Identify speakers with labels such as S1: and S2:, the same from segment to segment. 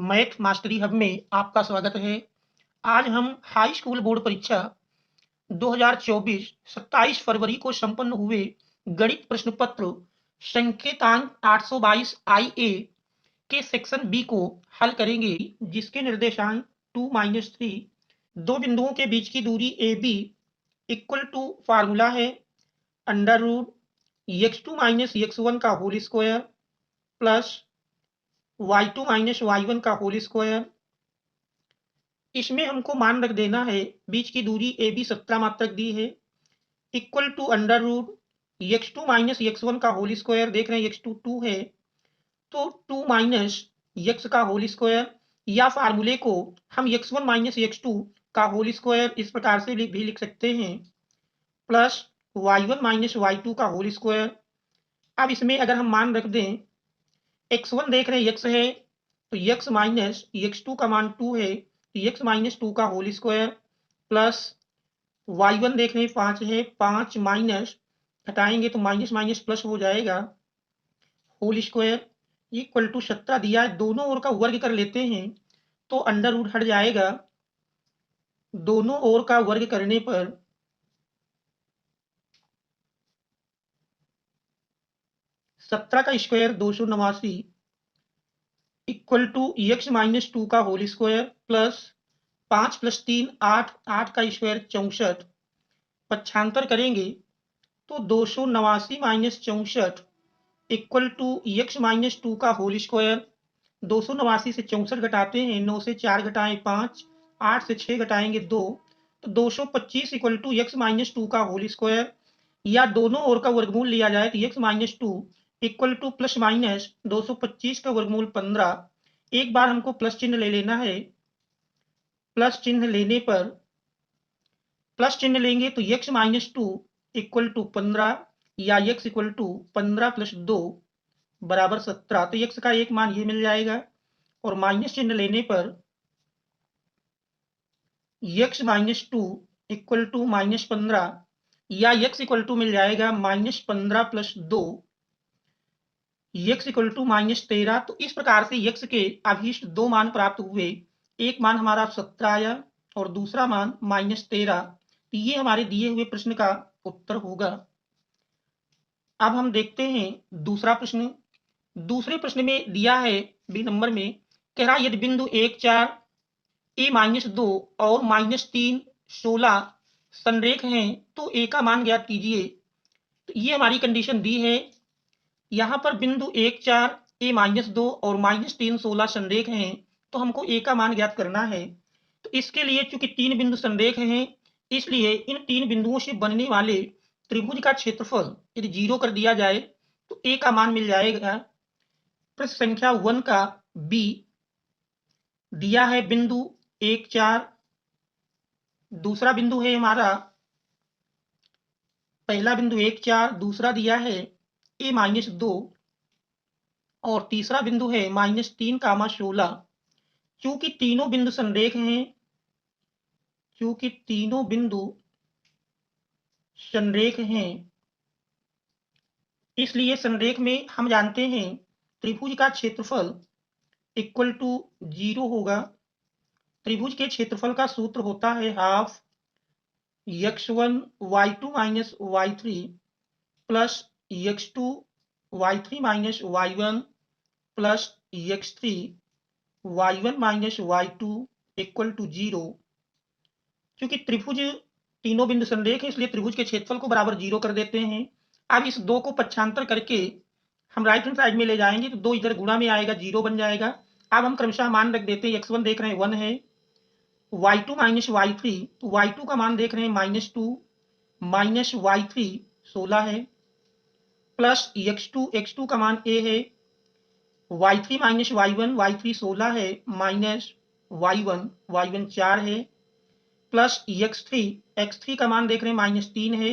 S1: Math mastery hub में आपका स्वागत है। आज हम हाई स्कूल बोर्ड परीक्षा 2024 27 फरवरी को संपन्न हुए गणित प्रश्न पत्र संकेतांक 822 IA के सेक्शन बी को हल करेंगे, जिसके निर्देशांक 2-3 दो बिंदुओं के बीच की दूरी AB इक्वल टू फार्मूला है under root x2 minus x1 का whole square plus y2 minus y1 का होल स्क्वायर। इसमें हमको मान रख देना है बीच की दूरी AB 17 मात्रक दी है equal to under root x2 minus x1 का होल स्क्वायर। देख रहे हैं x2 2 है तो 2 माइनस x का होल स्क्वायर, या फार्मूले को हम x1 माइनस x2 का होल स्क्वायर इस प्रकार से भी लिख सकते हैं प्लस y1 माइनस y2 का होल स्क्वायर। अब इसमें अगर हम मान रख दें x1 देख रहे हैं x है तो x माइनस x2 का मान 2 है तो x माइनस 2 का होल स्क्वायर प्लस y1 देख रहे हैं 5 है, 5 माइनस घटाएंगे तो माइनस माइनस प्लस हो जाएगा होल स्क्वायर इक्वल टू 17 दिया है। दोनों ओर का वर्ग कर लेते हैं तो अंडर रूट हट जाएगा। दोनों ओर का वर्ग करने पर 17 का square 289 equal to x minus 2 का होल स्क्वायर प्लस 5 प्लस 3 8, 8 का स्क्वायर 64। पक्षांतर करेंगे तो 289 minus 64 equal to x minus 2 का होल स्क्वायर। 289 से 64 घटाते हैं, 9 से 4 घटाएं 5, 8 से 6 घटाएंगे 2 तो 225 इक्वल टू x माइनस 2 का होल स्क्वायर, या दोनों ओर का वर्गमूल लिया जाए तो x minus 2 equal two plus minus 225 का वर्गमूल 15। एक बार हमको प्लस चिन्ह ले लेना है। प्लस चिन्ह लेने पर प्लस चिन्ह लेंगे तो x माइनस 2 इक्वल टू 15, या x इक्वल टू 15 प्लस 2 बराबर 17। तो x का एक मान ये मिल जाएगा और माइनस चिन्ह लेने पर x minus 2 equal to minus 15, या x इक्वल टू मिल जाएगा minus 15 plus 2, x equal to minus 13। तो इस प्रकार से x के अभीष्ट दो मान प्राप्त हुए। एक मान हमारा 17 आया और दूसरा मान माइनस 13। तो ये हमारे दिए हुए प्रश्न का उत्तर होगा। अब हम देखते हैं दूसरा प्रश्न। दूसरे प्रश्न में दिया है बी नंबर में, कह रहा यदि बिंदु 1 4 a माइनस 2 और माइनस 3 16 संरेख हैं तो a का मान ज्ञात कीजिए। तो ये हमारी कंडीशन दी है। यहाँ पर बिंदु 1 4 a माइनस 2 और माइनस 3 16 संरेख हैं तो हमको a का मान ज्ञात करना है। तो इसके लिए चूंकि तीन बिंदु संरेख हैं इसलिए इन तीन बिंदुओं से बनने वाले त्रिभुज का क्षेत्रफल यदि 0 कर दिया जाए तो a का मान मिल जाएगा। प्रश्न संख्या 1 का b दिया है बिंदु 1 4, दूसरा बिंदु है हमारा पहला बिंदु 1 4, दूसरा दिया है a माइनस 2 और तीसरा बिंदु है माइनस 3 कामा 16। चूंकि तीनों बिंदु संरेख हैं, चूंकि तीनों बिंदु संरेख हैं इसलिए संरेख में हम जानते हैं त्रिभुज का क्षेत्रफल इक्वल टू 0 होगा। त्रिभुज के क्षेत्रफल का सूत्र होता है half x1 y2 minus y3 plus x2 y3 minus y1 plus x3 y1 minus y2 equal to 0। क्योंकि त्रिभुज तीनों बिंदु संरेख है इसलिए त्रिभुज के क्षेत्रफल को बराबर 0 कर देते हैं। अब इस 2 को पक्षांतर करके हम राइट हैंड साइड में ले जाएंगे तो 2 इधर गुणा में आएगा 0 बन जाएगा। अब हम क्रमशः मान रख देते हैं। x1 देख रहे हैं 1 है, y2 माइनस y3 तो y2 का मान देख रहे हैं माइनस 2 माइनस y3 16 है प्लस x2 का मान a है, y3 माइनस y1 16 है माइनस y1 4 है प्लस x3 का मान देख रहे हैं माइनस 3 है,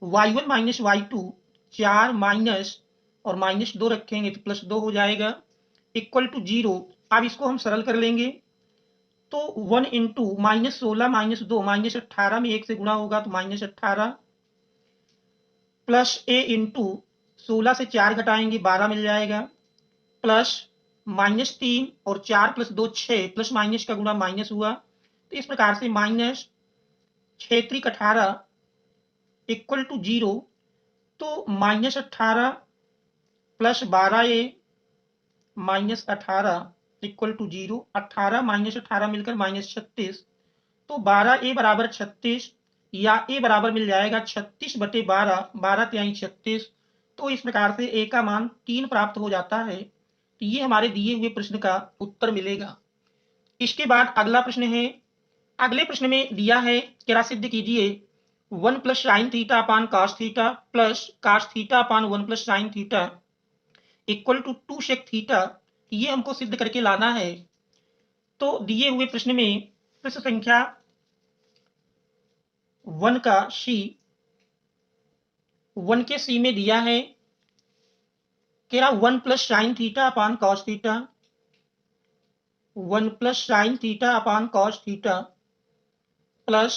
S1: y1 माइनस y2 4 माइनस और माइनस 2 रखेंगे तो प्लस 2 हो जाएगा इक्वल टू 0। अब इसको हम सरल कर लेंगे तो 1 इंटू माइनस 16 माइनस 2 माइनस 18 में 1 से गुणा होगा तो माइनस 18 प्लस a इंटू 16 से 4 घटाएंगे 12 मिल जाएगा प्लस -3 और 4 + 2 6 प्लस माइनस का गुणा माइनस हुआ। तो इस प्रकार से -6 × 18 = 0। तो -18 + 12a -18 = 0। 18 -18 मिलकर -36। तो 12a बराबर 36 या a बराबर मिल जाएगा 36/12, 12 तिहाई 36। तो इस प्रकार से a का मान 3 प्राप्त हो जाता है। तो ये हमारे दिए हुए प्रश्न का उत्तर मिलेगा। इसके बाद अगला प्रश्न है। अगले प्रश्न में दिया है, क्या सिद्ध कीजिए 1 + sin theta upon cos theta plus cos theta upon 1 + sin theta = 2 sec theta. ये हमको सिद्ध करके लाना है। तो दिए हुए प्रश्न में प्रश्न संख्या 1 का सी 1 के सी में दिया है, कह रहा 1 + sin theta upon cos theta, 1 + sin theta upon cos theta plus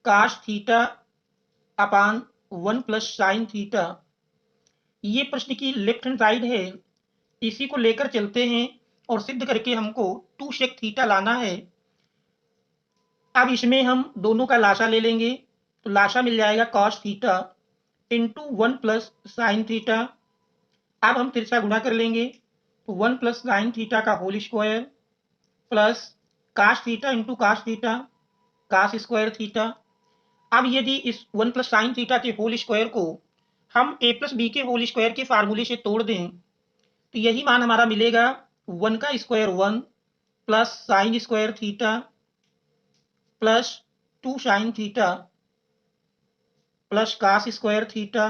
S1: cos theta upon 1 + sin theta. ये प्रश्न की लेफ्ट हैंड साइड है, इसी को लेकर चलते हैं और सिद्ध करके हमको 2 sec थीटा लाना है। अब इसमें हम दोनों का लासा ले लेंगे, तो लासा मिल जाएगा cos theta into 1 + sin theta. अब हम तिरछा गुणा कर लेंगे, तो 1 + sin थीटा का whole square plus cos theta into cos theta, cos square theta. अब यदि इस 1 + sin थीटा के होल स्क्वायर को हम a + b के होल स्क्वायर के फार्मूले से तोड़ दें, तो यही मान हमारा मिलेगा 1 का square 1 plus sin square theta plus 2 sin theta plus cos square theta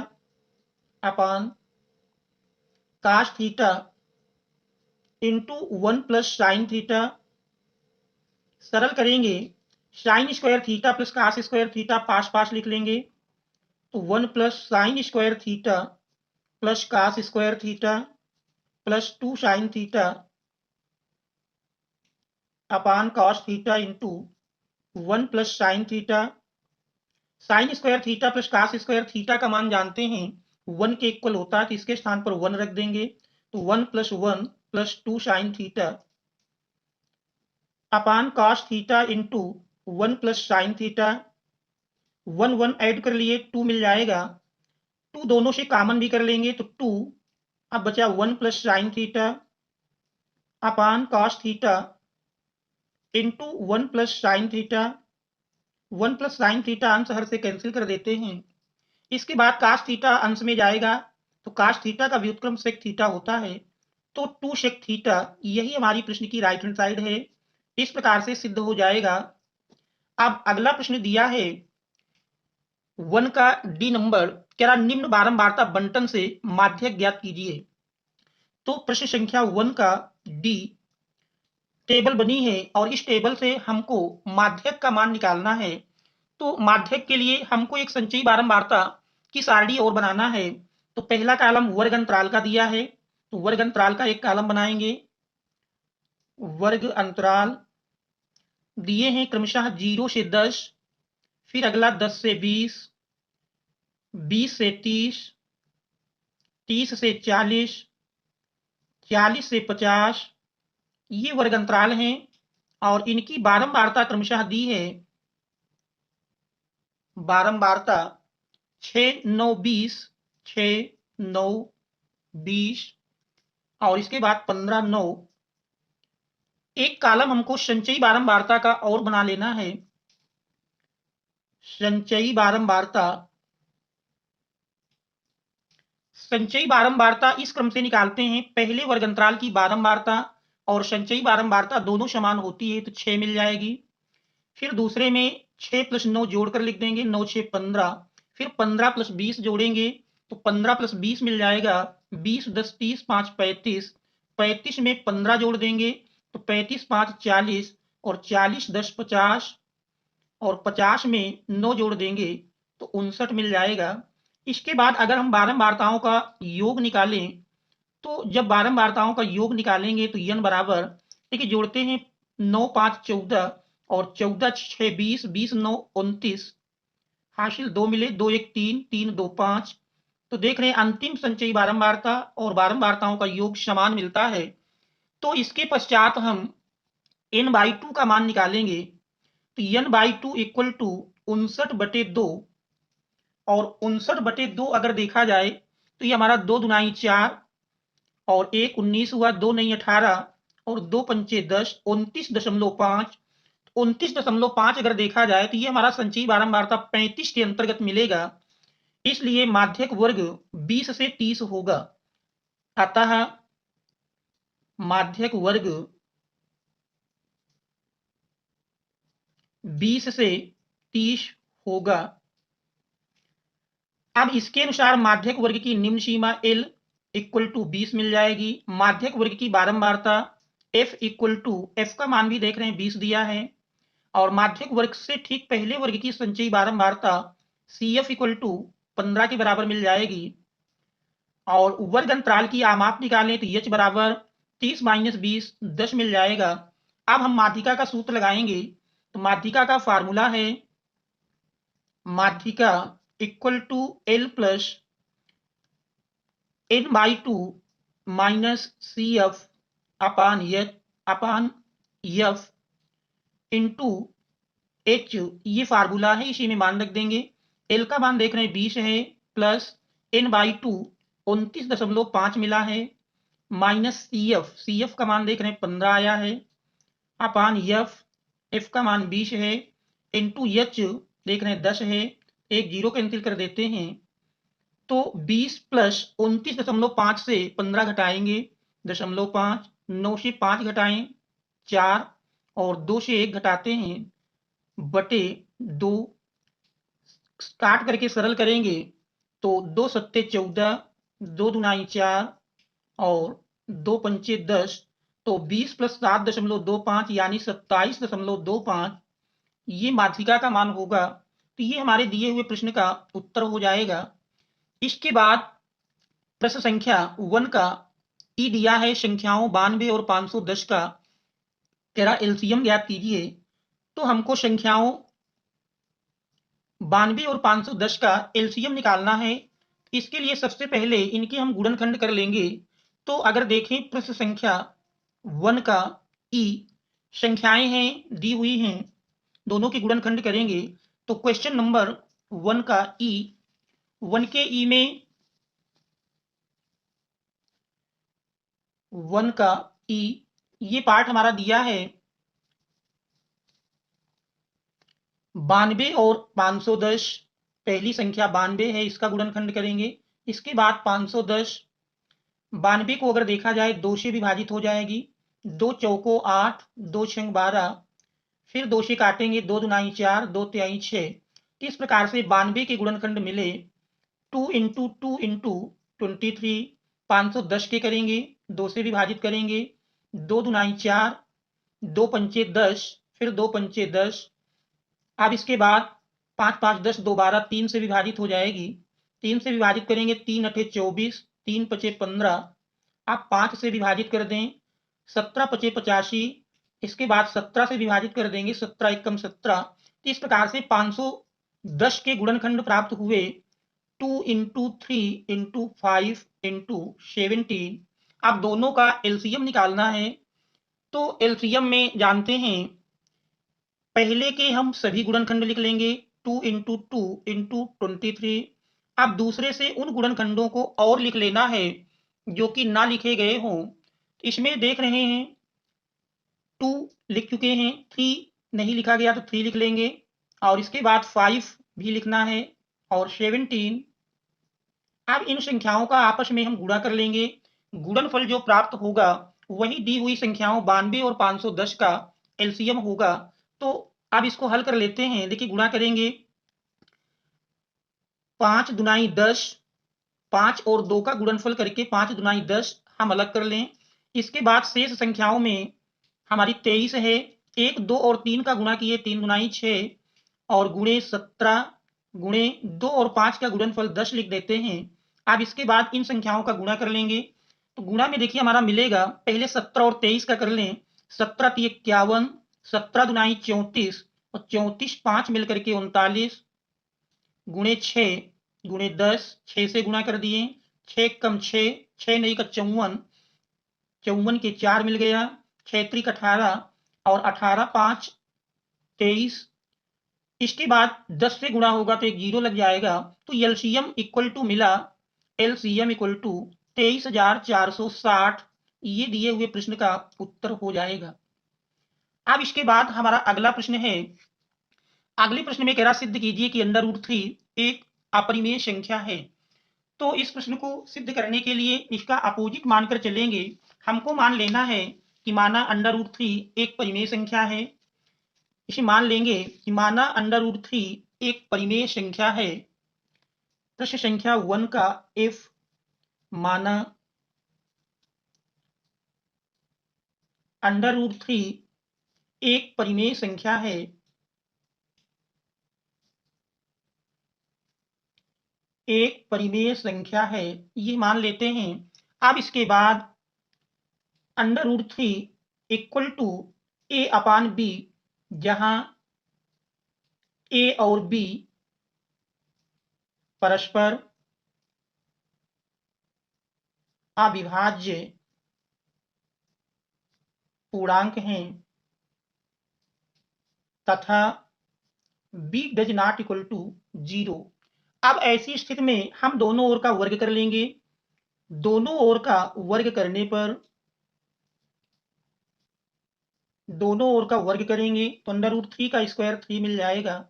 S1: upon cos theta into 1 + sin theta. सरल करेंगे, sin square theta plus cos square theta पास पास लिख लेंगे, तो 1 + sin square theta plus cos square theta plus 2 sin theta upon cos theta into 1 + sin theta. sin square theta plus cos square theta का मान जानते हैं 1 के इक्वल होता है, तो इसके स्थान पर 1 रख देंगे, तो 1 + 1 + 2 sin theta upon cos theta into 1 + sin theta. 1 1 add कर लिए 2 मिल जाएगा, 2 दोनों से कॉमन भी कर लेंगे तो 2। अब बचा 1 + sin theta upon cos theta into 1 + sin theta. 1 + sin theta अंश हर से कैंसिल कर देते हैं। इसके बाद cos थीटा अंश में जाएगा, तो cos थीटा का व्युत्क्रम sec थीटा होता है, तो 2 sec थीटा यही हमारी प्रश्न की राइट हैंड साइड है। इस प्रकार से सिद्ध हो जाएगा। अब अगला प्रश्न दिया है 1 का डी नंबर, कह रहा निम्न बारंबारता बंटन से माध्यक ज्ञात कीजिए। तो प्रश्न संख्या 1 का डी टेबल बनी है और इस टेबल से हमको माध्यक का मान निकालना है। तो माध्यक के लिए हमको एक संचयी बारंबारता की सारणी और बनाना है। तो पहला कॉलम वर्ग अंतराल का दिया है, तो वर्ग अंतराल का एक कॉलम बनाएंगे। वर्ग अंतराल दिए हैं क्रमशः 0 से 10, फिर अगला 10 से 20, 20 से 30, 30 से 40, 40 से 50। ये वर्ग अंतराल हैं और इनकी बारंबारता क्रमशः दी है। बारंबारता 6 9 20, 6 9 20 और इसके बाद 15 9। एक कॉलम हमको संचयी बारंबारता का और बना लेना है। संचयी बारंबारता, संचयी बारंबारता इस क्रम से निकालते हैं, पहले वर्ग अंतराल की बारंबारता और संचयी बारंबारता दोनों समान होती है, तो 6 मिल जाएगी। फिर दूसरे में 6 + 9 जोड़कर लिख देंगे, 9 6 15। फिर 15 + 20 जोड़ेंगे, तो 15 + 20 मिल जाएगा, 20 10 30 5 35। 35 में 15 जोड़ देंगे, तो 35 5 40 और 40 10 50 और 50 में 9 जोड़ देंगे, तो 59 मिल जाएगा। इसके बाद अगर हम बारंबारताओं का योग निकालें, तो जब बारंबारताओं का योग निकालेंगे तो n बराबर, देखिए जोड़ते हैं 9 5 14 और 14 6 20, 20 9 29, हासिल 2 मिले, 2 1 3, 3 2 5। तो देख रहे हैं अंतिम संचयी बारंबारता और बारंबारताओं का योग समान मिलता है। तो इसके पश्चात हम n/2 का मान निकालेंगे। तो n/2 इक्वल टू 59/2 और 59/2 अगर देखा जाए तो ये हमारा 2 दुनाई 4 और 1 19 हुआ, 2 नहीं 18 और 2 पंचे 10, 29.5। 29.5 अगर देखा जाए तो ये हमारा संचयी बारंबारता 35 के अंतर्गत मिलेगा। इसलिए माध्यक वर्ग 20 से 30 होगा। अतः माध्यक वर्ग 20 से 30 होगा। अब इसके अनुसार माध्यक वर्ग की निम्न सीमा L इक्वल टू 20 मिल जाएगी। माध्यक वर्ग की बारंबारता F इक्वल टू, F का मान भी देख रहे हैं 20 दिया है, और माध्यक वर्ग से ठीक पहले वर्ग की संचयी बारंबारता CF इक्वल टू 15 के बराबर मिल जाएगी। और वर्ग अंतराल की आमाप निकालें तो H बराबर 30 माइनस 20 10 मिल जाएगा। अब हम माध्यिका का सूत्र लगाएंगे। तो माध्यिका का फार्मूला है माध्यिका equal to L plus n/2 minus CF upon F into H। ये फार्मूला है, इसी में मान रख देंगे। L का मान देख रहे हैं 20 है, प्लस n/2 29.5 मिला है, माइनस CF का मान देख रहे हैं 15 आया है, अपान F का मान 20 है, इंटू H देख रहे हैं 10 है, एक जीरो कैंसिल कर देते हैं। तो 20 प्लस 29.5 से 15 घटाएंगे 0.5, 9 से 5 घटाएं 4 और 2 से 1 घटाते हैं बटे 2, काट करके सरल करेंगे तो 2 सत्ते 14, 2 दुनाई 4 और 2 पंचे 10। तो 20 प्लस 7.25 यानी 27.25 ये माध्यिका का मान होगा। तो ये हमारे दिए हुए प्रश्न का उत्तर हो जाएगा। इसके बाद प्रश्न संख्या 1 का ई दिया है संख्याओं 92 और 510 का, कह रहा एलसीएम ज्ञात कीजिए। तो हमको संख्याओं 92 और 510 का एलसीएम निकालना है। इसके लिए सबसे पहले इनके हम गुणनखंड कर लेंगे। तो अगर देखें प्रश्न संख्या 1 का ई, संख्याएं हैं दी हुई हैं, दोनों के गुणनखंड करेंगे। तो क्वेश्चन नंबर 1 का ई, 1 के ई में 1 का ई, ये पार्ट हमारा दिया है 92 और 510। पहली संख्या 92 है, इसका गुणनखंड करेंगे। इसके बाद 510, 92 को अगर देखा जाए 2 से विभाजित हो जाएगी, 2 चौको 8, 2 छंग 12, फिर 2 से काटेंगे, 2 दुनाई 4, 2 तिहाई 6। इस प्रकार से 92 के गुणनखंड मिले 2 इंटू 2 इंटू 23। 510 के करेंगे, 2 से विभाजित करेंगे, 2 दुनाई 4, 2 पंचे 10, फिर 2 पंचे 10। अब इसके बाद 5 5 10, 2 12, 3 से विभाजित हो जाएगी, 3 से विभाजित करेंगे, 3 अठे 24, 3 पचे 15। अब 5 से विभाजित कर दें, 17 पचे 85। इसके बाद 17 से विभाजित कर देंगे, 17 एकम 17। इस प्रकार से 510 के गुणनखंड प्राप्त हुए 2 इंटू 3 इंटू 5 इंटू 17। अब दोनों का एलसीएम निकालना है। तो एलसीएम में जानते हैं पहले के हम सभी गुणनखंड लिख लेंगे, 2 इंटू 2 इंटू 23। अब दूसरे से उन गुणनखंडों को और लिख लेना है जो कि ना लिखे गए हों। इसमें देख रहे हैं 2 लिख चुके हैं, 3 नहीं लिखा गया तो 3 लिख लेंगे, और इसके बाद 5 भी लिखना है और 17। अब इन संख्याओं का आपस में हम गुणा कर लेंगे। गुणनफल जो प्राप्त होगा वही दी हुई संख्याओं 92 और 510 का एलसीएम होगा। तो अब इसको हल कर लेते हैं। देखिए गुणा करेंगे, 5 दुनाई 10, 5 और 2 का गुणनफल करके 5 दुनाई 10 हम अलग कर लें। इसके बाद शेष संख्याओं में हमारी 23 है, 1 2 और 3 का गुणा किए, 3 दुनाई 6 और गुणे 17 गुणे 2 और 5 का गुणनफल 10 लिख देते हैं। अब इसके बाद इन संख्याओं का गुणा कर लेंगे। तो गुणा में देखिए हमारा मिलेगा, पहले 17 और 23 का कर लें, 17 × 3 = 51, 17 दुनाई 34 और 34 5 मिलकर के 39 गुणे 6 गुणे 10, 6 से गुणा कर दिए, 6 कम 6, 6 नहीं का 54, 54 के 4 मिल गया, 6 18 और 18 5 23। इसके बाद 10 से गुणा होगा तो एक जीरो लग जाएगा, तो एलसीएम इक्वल टू मिला, एलसीएम इक्वल टू 23,460। ये दिए हुए प्रश्न का उत्तर हो जाएगा। अब इसके बाद हमारा अगला प्रश्न है। अगले प्रश्न में कह रहा सिद्ध कीजिए कि अंडर रूट 3 एक अपरिमेय संख्या है। तो इस प्रश्न को सिद्ध करने के लिए इसका अपोजिट मानकर चलेंगे। हमको मान लेना है कि माना अंडर रूट 3 एक परिमेय संख्या है। इसे मान लेंगे कि माना अंडर रूट 3 एक परिमेय संख्या है। प्रश्न संख्या 1 का इफ माना अंडर रूट 3 एक परिमेय संख्या है, एक परिमेय संख्या है, ये मान लेते हैं। अब इसके बाद under root 3 equal to A upon B, जहां ए और बी परस्पर अविभाज्य पूर्णांक हैं तथा b does not equal to 0। अब ऐसी स्थिति में हम दोनों ओर का वर्ग कर लेंगे। दोनों ओर का वर्ग करने पर, दोनों ओर का वर्ग करेंगे तो अंडर रूट 3 का स्क्वायर 3 मिल जाएगा,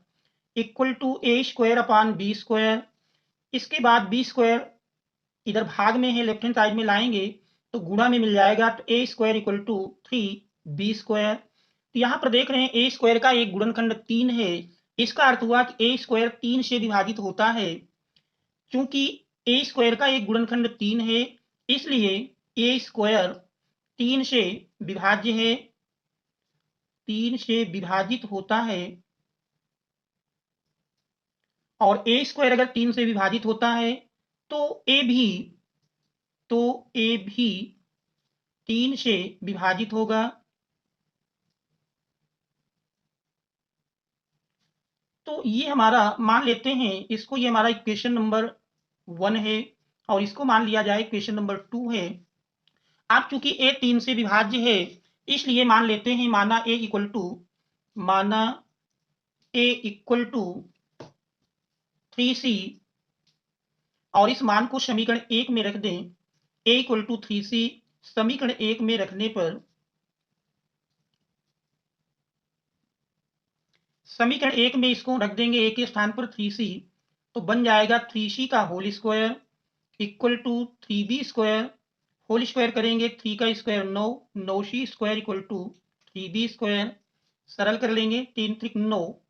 S1: equal to A square upon B square. इसके बाद बी स्क्वायर इधर भाग में है, लेफ्ट हैंड साइड में लाएंगे तो गुणा में मिल जाएगा, तो a square equal to 3b square. तो यहाँ पर देख रहे हैं ए स्क्वायर का एक गुणनखंड 3 है। इसका अर्थ हुआ कि ए स्क्वायर 3 से विभाजित होता है। क्योंकि ए स्क्वायर का एक गुणनखंड 3 है, इसलिए ए स्क्वायर 3 से विभाज्य है, 3 से विभाजित होता है। और ए स्क्वायर अगर 3 से विभाजित होता है तो ए भी 3 से विभाजित होगा। तो ये हमारा मान लेते हैं इसको, ये हमारा इक्वेशन नंबर 1 है और इसको मान लिया जाए इक्वेशन नंबर 2 है। अब चूंकि ए 3 से विभाज्य है, इसलिए मान लेते हैं माना ए इक्वल टू 3c और इस मान को समीकरण 1 में रख दें। ए इक्वल टू 3c समीकरण 1 में रखने पर, समीकरण 1 में इसको रख देंगे ए के स्थान पर 3c, तो बन जाएगा 3c का whole square equal to 3b square. Whole square करेंगे 3 का square 9, 9c square equal to 3b square. सरल कर लेंगे 3 3 9।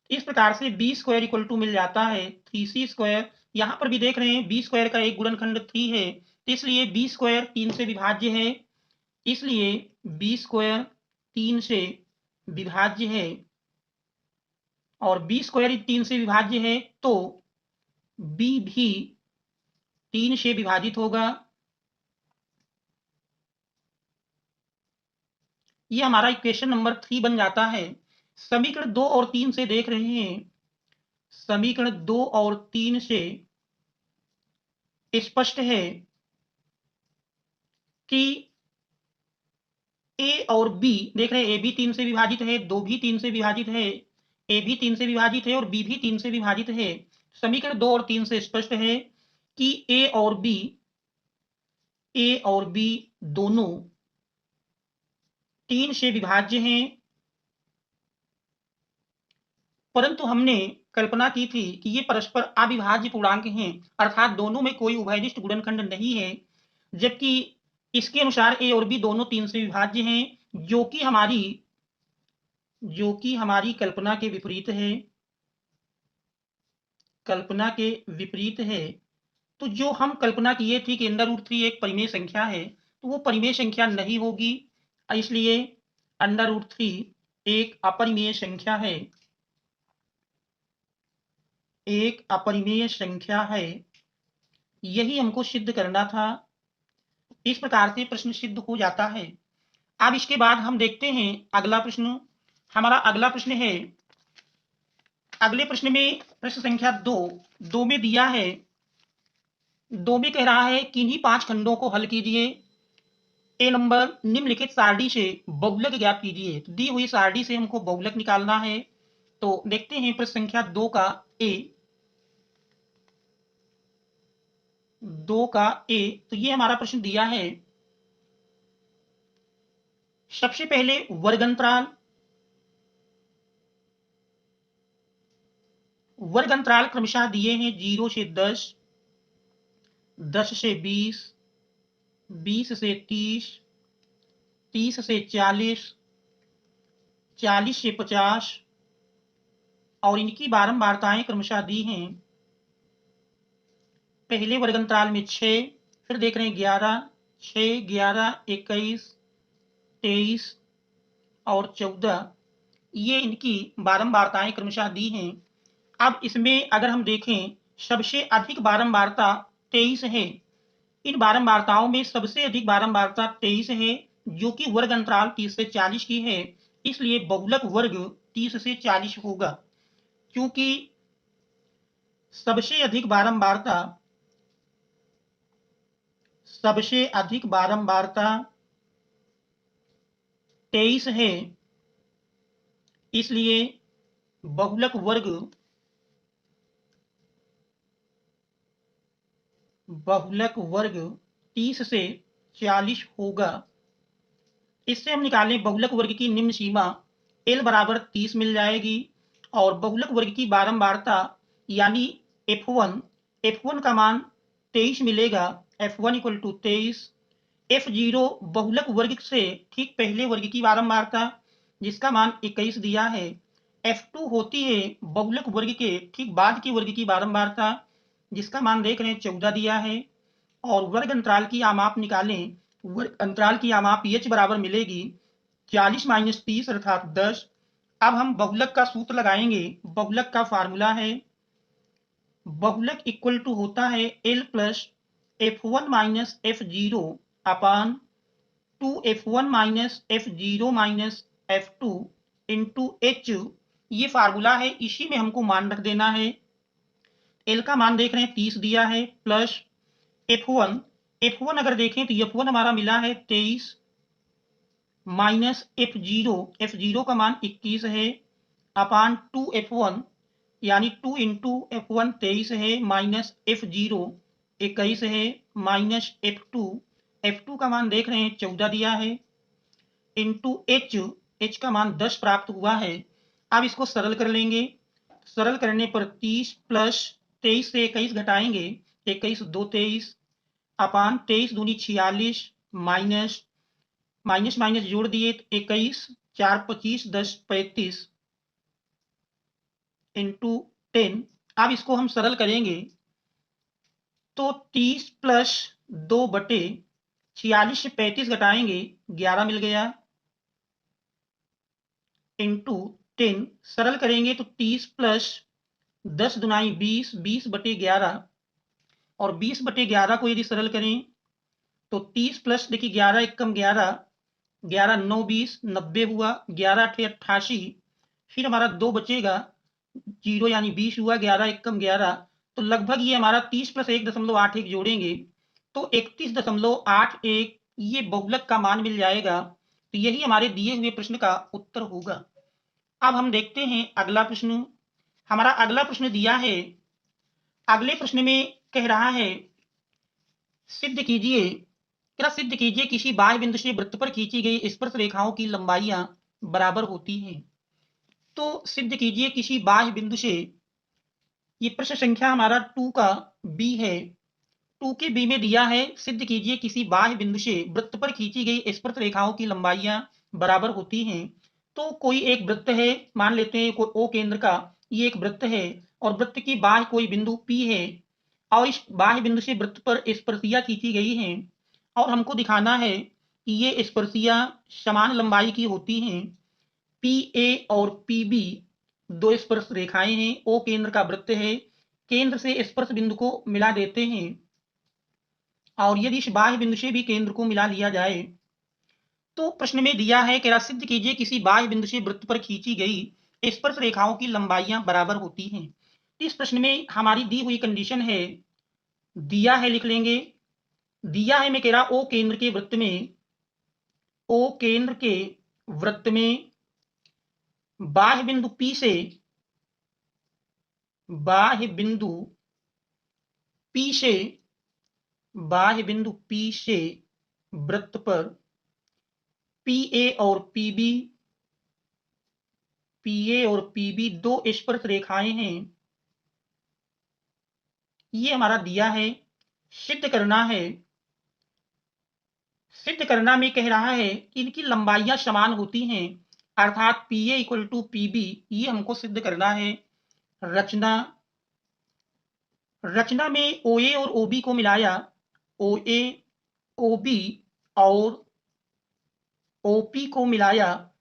S1: इस प्रकार से बी स्क्वायर इक्वल टू मिल जाता है 3c स्क्वायर। यहाँ पर भी देख रहे हैं बी स्क्वायर का एक गुणनखंड 3 है, इसलिए बी स्क्वायर 3 से विभाज्य है, इसलिए बी स्क्वायर 3 से विभाज्य है और बी स्क्वायर 3 से विभाज्य है तो बी भी 3 से विभाजित होगा। ये हमारा इक्वेशन नंबर 3 बन जाता है। समीकरण 2 और 3 से देख रहे हैं, समीकरण 2 और 3 से स्पष्ट है कि ए और बी, देख रहे हैं ए भी 3 से विभाजित है, 2 भी 3 से विभाजित है, ए भी 3 से विभाजित है और बी भी 3 से विभाजित है। समीकरण 2 और 3 से स्पष्ट है कि ए और बी दोनों 3 से विभाज्य हैं, परंतु हमने कल्पना की थी कि ये परस्पर अविभाज्य पूर्णांक हैं, अर्थात दोनों में कोई उभयनिष्ठ गुणनखंड नहीं है, जबकि इसके अनुसार ए और बी दोनों 3 से विभाज्य हैं, जो कि हमारी कल्पना के विपरीत है, कल्पना के विपरीत है। तो जो हम कल्पना किए थे कि अंडर रूट 3 एक परिमेय संख्या है, तो वो परिमेय संख्या नहीं होगी, इसलिए अंडर रूट 3 एक अपरिमेय संख्या है, एक अपरिमेय संख्या है। यही हमको सिद्ध करना था। इस प्रकार से प्रश्न सिद्ध हो जाता है। अब इसके बाद हम देखते हैं अगला प्रश्न। हमारा अगला प्रश्न है, अगले प्रश्न में प्रश्न संख्या 2 में दिया है, 2 में कह रहा है किन्हीं 5 खंडों को हल कीजिए। ए नंबर, निम्नलिखित सारणी से बहुलक ज्ञात कीजिए। तो दी हुई सारणी से हमको बहुलक निकालना है। तो देखते हैं प्रश्न संख्या 2 का ए। 2 का ए, तो ये हमारा प्रश्न दिया है। सबसे पहले वर्ग अंतराल क्रमशः दिए हैं 0 से 10, 10 से 20, 20 से 30, 30 से 40, 40 से 50 और इनकी बारंबारताएं क्रमशः दी हैं। पहले वर्ग अंतराल में 6, फिर देख रहे हैं 11, 6, 11, 21, 23 और 14, ये इनकी बारंबारताएं क्रमशः दी हैं। अब इसमें अगर हम देखें, सबसे अधिक बारंबारता 23 है। इन बारंबारताओं में सबसे अधिक बारंबारता 23 है, जो कि वर्ग अंतराल 30 से 40 की है। इसलिए बहुलक वर्ग 30 से 40 होगा, क्योंकि सबसे अधिक बारंबारता 23 है। इसलिए बहुलक वर्ग 30 से 40 होगा। इससे हम निकालें बहुलक वर्ग की निम्न सीमा, L बराबर 30 मिल जाएगी और बहुलक वर्ग की बारंबारता यानी F1 का मान 23 मिलेगा। F1 equal to 23। F0 बहुलक वर्ग से ठीक पहले वर्ग की बारंबारता, जिसका मान 21 दिया है। F2 होती है बहुलक वर्ग के ठीक बाद के वर्ग की बारंबारता, जिसका मान देख रहे हैं 14 दिया है। और वर्ग अंतराल की आमाप निकालें। वर्ग अंतराल की आमाप h बराबर मिलेगी 40 माइनस 30 अर्थात 10। अब हम बहुलक का सूत्र लगाएंगे। बहुलक का फार्मूला है, बहुलक इक्वल टू होता है L plus F1 minus F0 अपान 2F1 minus F0 minus F2 into H। ये फार्मूला है, इसी में हमको मान रख देना है। L का मान देख रहे हैं 30 दिया है, प्लस F1 अगर देखें तो F1 हमारा मिला है 23 माइनस F0 का मान 21 है अपान 2F1 यानी 2 इंटू F1 23 है माइनस F0 21 है माइनस F2 का मान देख रहे हैं 14 दिया है इंटू H का मान 10 प्राप्त हुआ है। अब इसको सरल कर लेंगे। सरल करने पर 30 प्लस 23 से 21 घटाएंगे, 21 2 23 अपान 23 दूनी 46 माइनस माइनस जोड़ दिए 21 4 25 10 35 इंटू 10। अब इसको हम सरल करेंगे तो 30 प्लस 2 बटे 46 से 35 घटाएंगे 11 मिल गया इंटू 10। सरल करेंगे तो 30 प्लस 10 दुनाई 20, 20 बटे 11 और 20 बटे 11 को यदि सरल करें तो 30 प्लस देखिए 11 एकम 11, 11 9 20 90 हुआ, 11 8 88, फिर हमारा 2 बचेगा 0 यानी 20 हुआ, 11 एकम 11, तो लगभग ये हमारा 30 प्लस 1.81 जोड़ेंगे तो 31.81 ये बहुलक का मान मिल जाएगा। तो यही हमारे दिए हुए प्रश्न का उत्तर होगा। अब हम देखते हैं अगला प्रश्न। हमारा अगला प्रश्न दिया है, अगले प्रश्न में कह रहा है सिद्ध कीजिए किसी बाह्य बिंदु से वृत्त पर खींची गई स्पर्श रेखाओं की लंबाइयां बराबर होती हैं। तो सिद्ध कीजिए किसी बाह्य बिंदु से, ये प्रश्न संख्या हमारा 2 का बी है। 2 के बी में दिया है सिद्ध कीजिए किसी बाह्य बिंदु से वृत्त पर खींची गई स्पर्श रेखाओं की लंबाइयां बराबर होती हैं। तो कोई एक वृत्त है, मान लेते हैं कोई ओ केंद्र का ये एक वृत्त है और वृत्त की बाह्य कोई बिंदु P है और इस बाह्य बिंदु से वृत्त पर स्पर्शियां खींची गई हैं और हमको दिखाना है कि ये स्पर्शियां समान लंबाई की होती हैं। PA और PB दो स्पर्श रेखाएं हैं, ओ केंद्र का वृत्त है, केंद्र से स्पर्श बिंदु को मिला देते हैं और यदि इस बाह्य बिंदु से भी केंद्र को मिला लिया जाए तो प्रश्न में दिया है कि सिद्ध कीजिए किसी बाह्य बिंदु से वृत्त पर खींची गई स्पर्श रेखाओं की लंबाइयां बराबर होती हैं। इस प्रश्न में हमारी दी हुई कंडीशन है, दिया है लिख लेंगे, दिया है मैं कह रहा ओ केंद्र के वृत्त में ओ केंद्र के वृत्त में बाह्य बिंदु P से बाह्य बिंदु P से बाह्य बिंदु P से वृत्त पर PA और PB दो स्पर्श रेखाएं हैं। ये हमारा दिया है, सिद्ध करना है। सिद्ध करना में कह रहा है कि इनकी लंबाइयां समान होती हैं, अर्थात PA इक्वल टू PB, ये हमको सिद्ध करना है। रचना में OA और OB को मिलाया, OA OB और OP को मिलाया,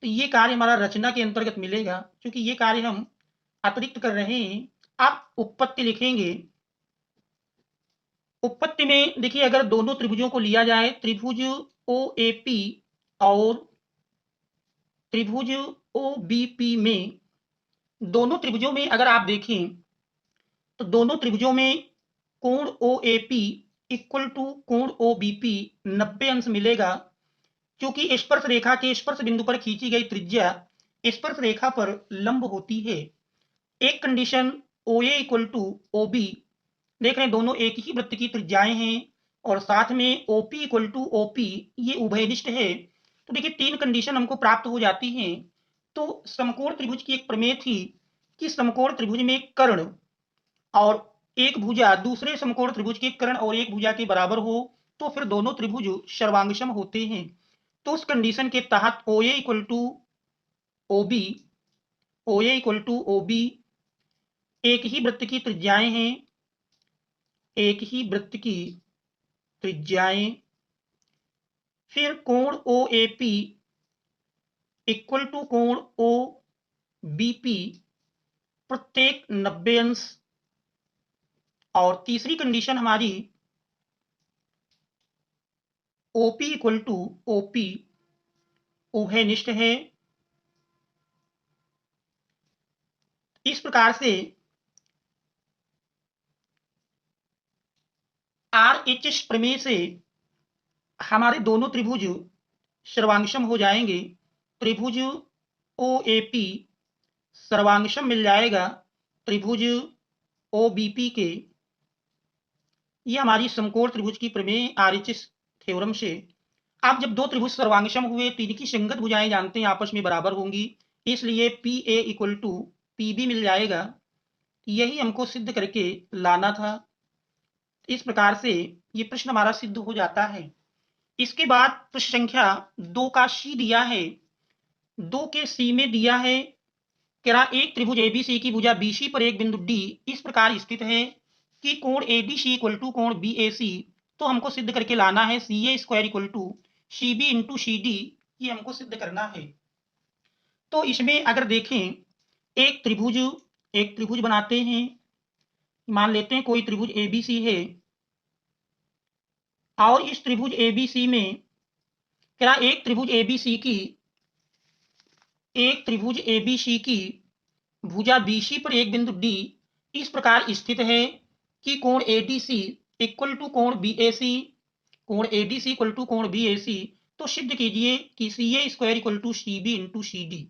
S1: तो ये कार्य हमारा रचना के अंतर्गत मिलेगा। क्योंकि ये कार्य हम अतिरिक्त कर रहे हैं। आप उपपत्ति लिखेंगे। उपपत्ति में देखिए, अगर दोनों त्रिभुजों को लिया जाए, त्रिभुज OAP और त्रिभुज OBP में, दोनों त्रिभुजों में अगर आप देखें तो दोनों त्रिभुजों में कोण OAP इक्वल टू कोण OBP 90 अंश मिलेगा। क्योंकि स्पर्श रेखा के स्पर्श बिंदु पर खींची गई त्रिज्या स्पर्श रेखा पर लंब होती है। एक condition OA equal to OB, देख रहे हैं दोनों एक ही वृत्त की त्रिज्याएं हैं, और साथ में OP इक्वल टू OP ये उभयनिष्ठ है। तो देखिए 3 कंडीशन हमको प्राप्त हो जाती हैं। तो समकोण त्रिभुज की एक प्रमेय थी कि समकोण त्रिभुज में कर्ण और एक भुजा दूसरे समकोण त्रिभुज के कर्ण और एक भुजा के बराबर हो तो फिर दोनों त्रिभुज सर्वांगसम होते हैं। तो उस कंडीशन के तहत OA इक्वल टू OB एक ही वृत्त की त्रिज्याएं हैं, एक ही वृत्त की त्रिज्याएं। फिर कोण OAP इक्वल टू कोण OBP प्रत्येक 90 अंश। और तीसरी कंडीशन हमारी OP इक्वल टू OP उभयनिष्ठ है। इस प्रकार से RHS प्रमेय से हमारे दोनों त्रिभुज सर्वांगसम हो जाएंगे। त्रिभुज OAP सर्वांगसम मिल जाएगा त्रिभुज OBP के। यह हमारी समकोण त्रिभुज की प्रमेय RHS थ्योरम से। अब जब दो त्रिभुज सर्वांगसम हुए तो इनकी संगत भुजाएं जानते हैं आपस में बराबर होंगी, इसलिए PA इक्वल टू PB मिल जाएगा। यही हमको सिद्ध करके लाना था। इस प्रकार से ये प्रश्न हमारा सिद्ध हो जाता है। इसके बाद प्रश्न संख्या 2 का C दिया है। 2 के C में दिया है कि एक त्रिभुज ABC की भुजा BC पर एक बिंदु D इस प्रकार स्थित है कि कोण ADC इक्वल टू कोण BAC। तो हमको सिद्ध करके लाना है CA square equal to CB into CD, ये हमको सिद्ध करना है। तो इसमें अगर देखें एक त्रिभुज बनाते हैं। मान लेते हैं कोई त्रिभुज ABC है और इस त्रिभुज ABC में क्या एक त्रिभुज ABC की भुजा BC पर एक बिंदु D इस प्रकार स्थित है कि कोण ADC इक्वल टू कोण BAC, तो सिद्ध कीजिए कि CA square equal to CB into CD।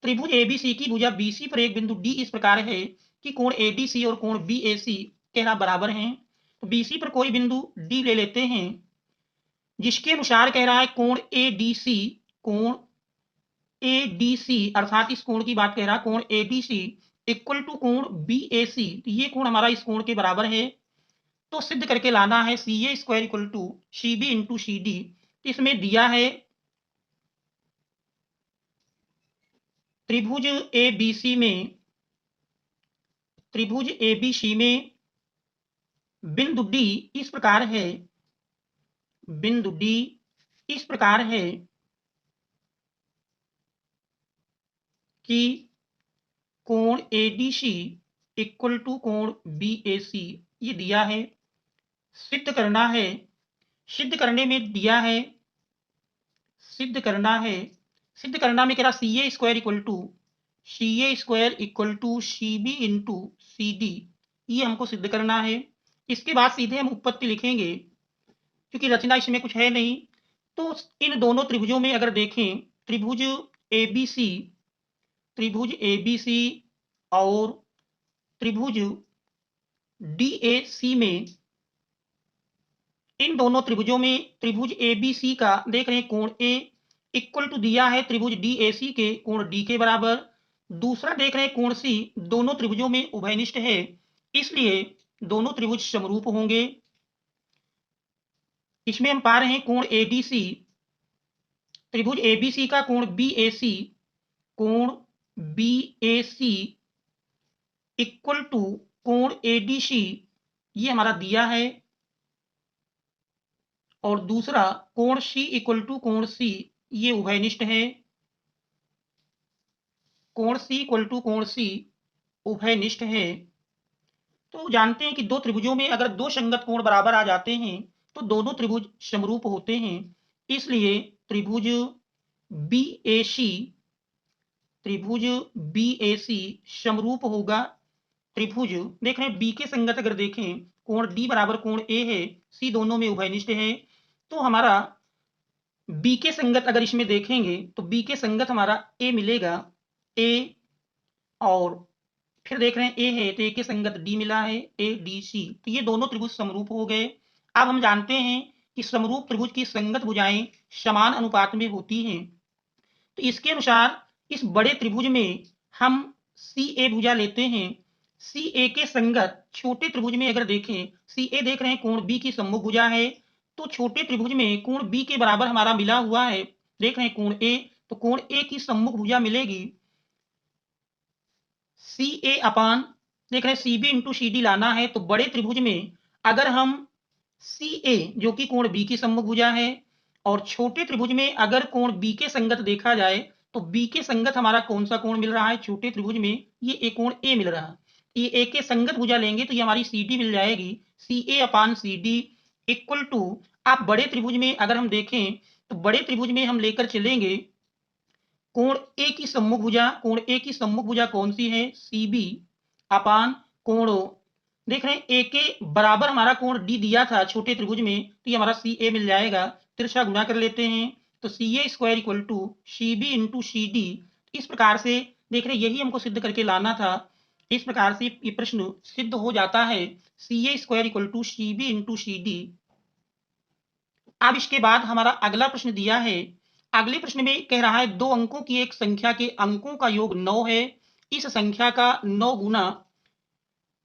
S1: त्रिभुज ABC की भुजा BC पर एक बिंदु D इस प्रकार है कि कोण ADC और कोण BAC कहना बराबर हैं। तो BC पर कोई बिंदु D ले लेते हैं, जिसके अनुसार कह रहा है कोण ADC अर्थात इस कोण की बात कह रहा है, कोण ADC इक्वल टू कोण BAC, तो ये कोण हमारा इस कोण के बराबर है। तो सिद्ध करके लाना है CA square equal to CB into CD। इसमें दिया है त्रिभुज ABC में बिंदु D इस प्रकार है, कि कोण ADC इक्वल टू कोण BAC ये दिया है। सिद्ध करना है, सिद्ध करने में दिया है, सिद्ध करना में कह रहा CA square equal to CB into CD, ये हमको सिद्ध करना है। इसके बाद सीधे हम उपपत्ति लिखेंगे क्योंकि रचना इसमें कुछ है नहीं। तो इन दोनों त्रिभुजों में अगर देखें, त्रिभुज एबीसी और त्रिभुज डीएसी में, इन दोनों त्रिभुजों में त्रिभुज एबीसी का देख रहे हैं कोण ए इक्वल टू दिया है त्रिभुज डीएसी के कोण डी के बराबर। दूसरा देख रहे हैं कोण सी, दोनों त्रिभुजों में उभयनिष्ठ है, इसलिए दोनों त्रिभुज समरूप होंगे। इसमें हम पा रहे हैं कोण एडीसी, त्रिभुज एबीसी का कोण बीएसी इक्वल टू कोण एडीसी, ये हमारा दिया है। और दूसरा कोण सी इक्वल टू कोण सी, ये उभयनिष्ठ है। कोण सी इक्वल टू कोण सी उभयनिष्ठ है। तो जानते हैं कि दो त्रिभुजों में अगर दो संगत कोण बराबर आ जाते हैं तो दोनों त्रिभुज समरूप होते हैं, इसलिए त्रिभुज बीएसी समरूप होगा त्रिभुज, देख रहे हैं बी के संगत अगर देखें कोण डी बराबर कोण ए है, सी दोनों में उभयनिष्ठ है, तो हमारा बी के संगत अगर इसमें देखेंगे तो बी के संगत हमारा ए मिलेगा, ए और फिर देख रहे हैं ए है तो ए के संगत डी मिला है, ए डी सी, तो ये दोनों त्रिभुज समरूप हो गए। अब हम जानते हैं कि समरूप त्रिभुज की संगत भुजाएं समान अनुपात में होती हैं, तो इसके अनुसार इस बड़े त्रिभुज में हम सी ए भुजा लेते हैं। सी ए के संगत छोटे त्रिभुज में अगर देखें, सी ए देख रहे हैं कोण बी की सम्मुख भुजा है, तो छोटे त्रिभुज में कोण बी के बराबर हमारा मिला हुआ है, देख रहे हैं कोण ए, तो कोण ए की सम्मुख भुजा मिलेगी सी ए अपान, देख रहे हैं C B into C D लाना है, तो बड़े त्रिभुज में अगर हम सी ए जो कि कोण बी की सम्मुख भुजा है और छोटे त्रिभुज में अगर कोण बी के संगत देखा जाए तो बी के संगत हमारा कौन सा कोण मिल रहा है छोटे त्रिभुज में, ये एक कोण ए मिल रहा है, ये ए के संगत भुजा लेंगे तो ये हमारी सी डी मिल जाएगी, सी ए अपान सी डी इक्वल टू, आप बड़े त्रिभुज में अगर हम देखें तो बड़े त्रिभुज में हम लेकर चलेंगे कोण ए की सम्मुख भुजा, कोण ए की सम्मुख भुजा कौन सी है, सी बी अपान कोण, देख रहे हैं ए के बराबर हमारा कोण डी दिया था छोटे त्रिभुज में, तो ये हमारा सी ए मिल जाएगा, तिरछा गुना कर लेते हैं तो C A square equal to C B into C D. इस प्रकार से देख रहे हैं यही हमको सिद्ध करके लाना था, इस प्रकार से ये प्रश्न सिद्ध हो जाता है, C A square equal to C B into C D. अब इसके बाद हमारा अगला प्रश्न दिया है, अगले प्रश्न में कह रहा है दो अंकों की एक संख्या के अंकों का योग 9 है, इस संख्या का 9 गुना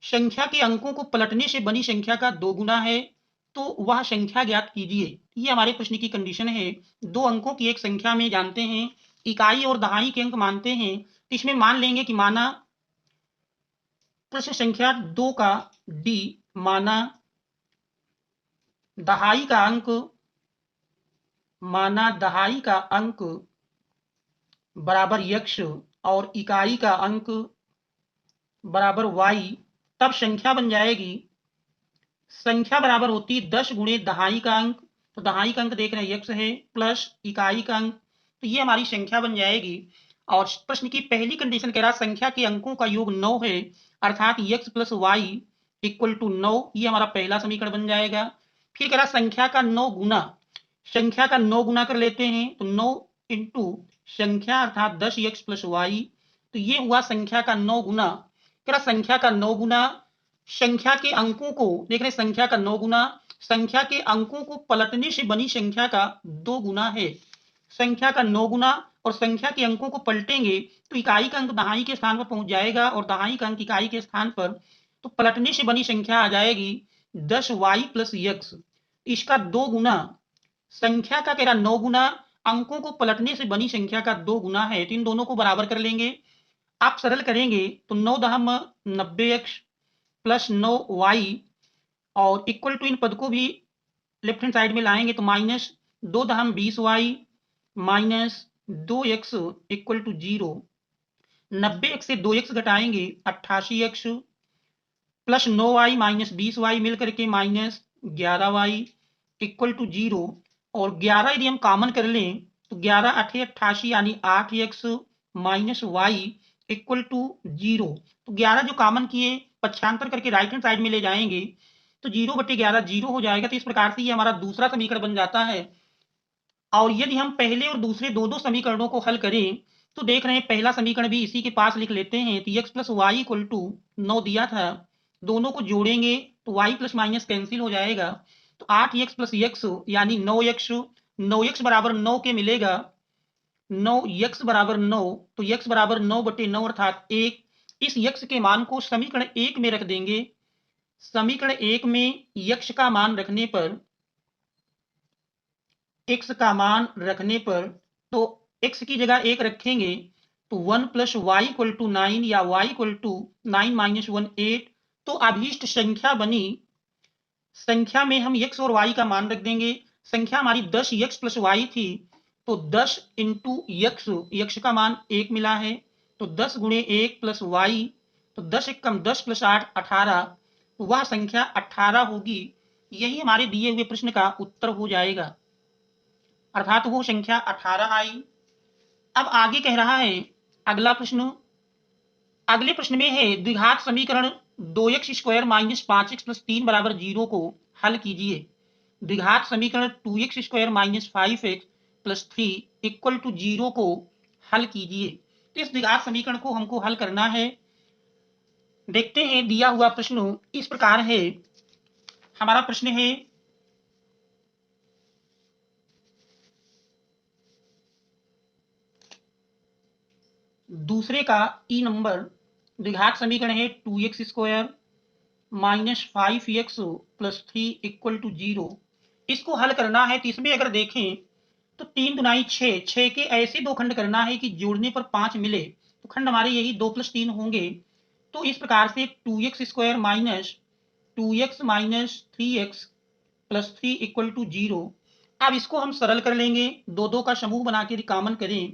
S1: संख्या के अंकों को पलटने से बनी संख्या का 2 गुना है, तो वह संख्या ज्ञात कीजिए। ये हमारे प्रश्न की कंडीशन है। दो अंकों की एक संख्या में जानते हैं इकाई और दहाई के अंक मानते हैं, तो इसमें मान लेंगे कि माना प्रश्न संख्या 2 का डी, माना दहाई का अंक, माना दहाई का अंक बराबर यक्ष और इकाई का अंक बराबर वाई, तब संख्या बन जाएगी, संख्या बराबर होती 10 गुणे दहाई का अंक, तो दहाई का अंक देख रहे हैं यक्ष है प्लस इकाई का अंक, तो ये हमारी संख्या बन जाएगी। और प्रश्न की पहली कंडीशन कह रहा है संख्या के अंकों का योग 9 है, अर्थात यक्ष प्लस वाई इक्वल टू 9, ये हमारा पहला समीकरण बन जाएगा। फिर कह रहा संख्या का 9 गुना, संख्या का 9 गुना कर लेते हैं तो 9 इंटू संख्या अर्थात 10 यक्ष प्लस वाई, तो ये हुआ संख्या का 9 गुना। कह रहा संख्या का 9 गुना संख्या के अंकों को, देख रहे संख्या का 9 गुना संख्या के अंकों को पलटने से बनी संख्या का 2 गुना है, संख्या का 9 गुना और संख्या के अंकों को पलटेंगे तो इकाई का अंक दहाई के स्थान पर पहुंच जाएगा और दहाई का अंक इकाई के स्थान पर, तो पलटने से बनी संख्या आ जाएगी 10 वाई प्लस यक्स, इसका 2 गुना संख्या का कह रहा 9 गुना अंकों को पलटने से बनी संख्या का 2 गुना है, तो इन दोनों को बराबर कर लेंगे। आप सरल करेंगे तो 9 दहम 90x प्लस 9 वाई और इक्वल टू इन पद को भी लेफ्ट हैंड साइड में लाएंगे तो माइनस 2 दहम 20 Y minus 2x equal to 0, 90x से 2x घटाएंगे 88x plus 9 Y minus 20 Y मिलकर के माइनस 11 वाई इक्वल टू 0, और 11 यदि हम कॉमन कर लें तो 11 8 88 यानी 8x minus Y equal to 0, तो 11 जो कॉमन किए पक्षांतर करके राइट हैंड साइड में ले जाएंगे तो 0/11 0 हो जाएगा। तो इस प्रकार से ये हमारा दूसरा समीकरण बन जाता है। और यदि हम पहले और दूसरे दो समीकरणों को हल करें तो देख रहे हैं पहला समीकरण भी इसी के पास लिख लेते हैं। तो x plus Y equal to 9 दिया था, दोनों को जोड़ेंगे तो y प्लस माइनस कैंसिल हो जाएगा। तो 8x प्लस एक्स यानी 9x, 9x बराबर 9 के मिलेगा, 9x बराबर 9, तो x बराबर 9/9 अर्थात 1। इस x के मान को समीकरण 1 में रख देंगे। समीकरण 1 में x का मान रखने पर तो x की जगह 1 रखेंगे तो 1 प्लस वाई इक्वल टू 9 या y इक्वल टू 9 माइनस 1 8। तो अभीष्ट संख्या बनी। संख्या में हम x और y का मान रख देंगे। संख्या हमारी 10x प्लस वाई थी, तो 10 इंटू x का मान 1 मिला है, तो 10 गुणे 1 प्लस वाई, तो 10 एक कम 10 प्लस 8 18, तो वह संख्या 18 होगी। यही हमारे दिए हुए प्रश्न का उत्तर हो जाएगा, अर्थात वो संख्या 18 आई। अब आगे कह रहा है अगला प्रश्न। अगले प्रश्न में है द्विघात समीकरण 2x square minus 5x plus 3 बराबर 0 को हल कीजिए। द्विघात समीकरण 2x square minus 5x plus 3 equal to 0 को हल कीजिए। तो इस द्विघात समीकरण को हमको हल करना है। देखते हैं दिया हुआ प्रश्न इस प्रकार है। हमारा प्रश्न है दूसरे का ई नंबर। द्विघात समीकरण है 2x square minus 5x plus 3 equal to 0। इसको हल करना है तो इसमें अगर देखें तो 3 दुनाई 6, 6 के ऐसे दो खंड करना है कि जोड़ने पर 5 मिले, तो खंड हमारे यही 2 प्लस 3 होंगे। तो इस प्रकार से 2x square minus 2x minus 3x plus 3 equal to 0। अब इसको हम सरल कर लेंगे, दो का समूह बना के कॉमन करें।